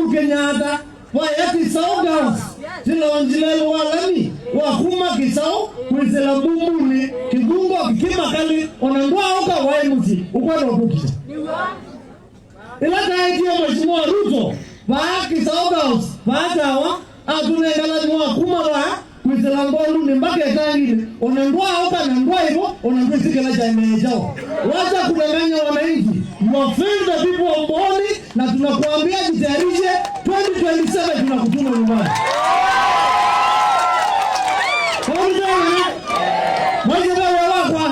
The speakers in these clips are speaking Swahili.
Kenyatta wayati saugas tilonjilelo walani wakuma kisao kwizela bumbuni kigungo kikima kali onangwa oka waimuti ukwado kukisha ilaka iti ya mheshimiwa Ruto waaki saugas waatawa atunengala ni wakuma wa kwizela mbolu ni mbake tangini onangwa oka nangwa hivo onangwa isikela jaime jao wacha kudanganya wananchi. You are filled the people of Mboni na tunakuambia jitayarishe 2027 tunakutuma nyumbani. Wewe wakwa.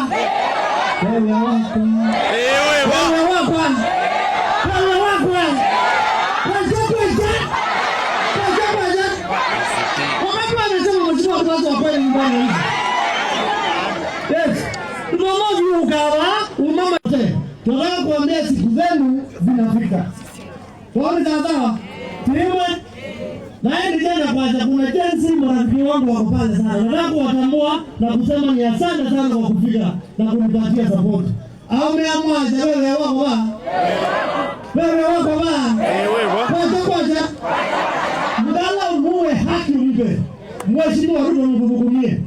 Tunataka kuambia siku zenu zinafika. Waone sasa, timu naende tena kwanza kuna tensi marafiki wangu wako pale sana. Nataka kuwatambua na kusema ni asante sana kwa kufika na kunipatia support. Au umeamua wewe wako ba? Wewe wako ba? Kwanza. Mdala umuwe haki ulipe. Mheshimiwa Ruto mkubukumie.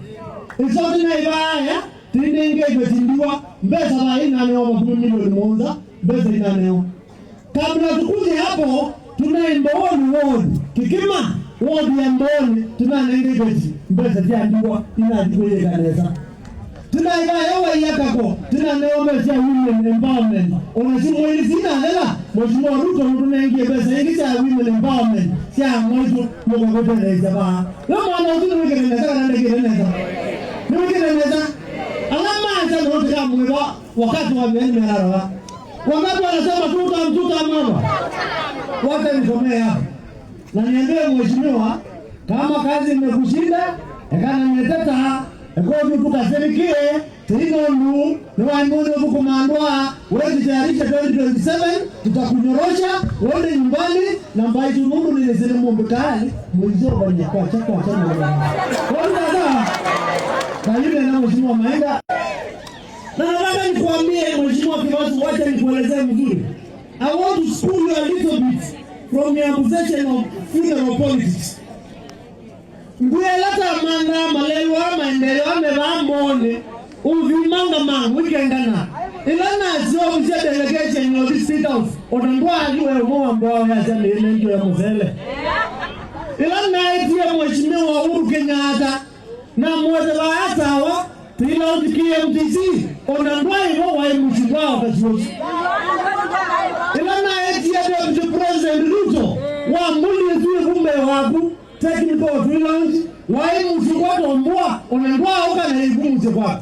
Isote na ibaya. Tindenge imetindiwa mbesa baina leo milioni moja mbesa ina leo. Kabla tukuje hapo tuna Mboni ward kikima ward ya Mboni tuna nenge mbesa tiandiwa inaandikwe kanisa. Tuna ibayo yakako tuna leo mbesa women empowerment. Onasimu ile sina lela mheshimiwa Ruto tunenge mbesa ingi cha women empowerment. Sia mmoja mko neza ba. Leo mwana uzuri weke neza na ndege neza. Niweke neza. Alama acha wote kama mwewa wakati wa mimi narawa. Wakati wanasema tuta mama. Wote nisomee hapa. Na niambie mheshimiwa kama kazi imekushinda, ekana nimeteta, eko tukasemikie, tino ndu, ni waimone kukumandwa, wewe tayarisha 2027, tutakunyorosha, uende nyumbani na mbaitu Mungu nilizeni mbekani, mwizo bani kwa chako achana. Na yule na mheshimiwa Maenga. Na nataka nikuambie mheshimiwa Kibasu, wacha nikuelezee mzuri. I want to school you a little bit from your possession of funeral politics. Ngwelata manda malelwa maendeleo ameba Mboni uvimanga mangu wikendana. Ilana sio msia delegation of the state house. Otangwa aliwe mwa mbao ya jani ile ya mzele. Ilana eti ya mheshimiwa Uhuru Kenyatta na mwote wa atawa tila ukikie MTC onandwa hivyo wa mchukua wakati ilana eti ya Deputy President Ruto wa mbuli tuwe kumbe wapu technical freelance wa mchukua tombua onandwa uka na ibu mchukua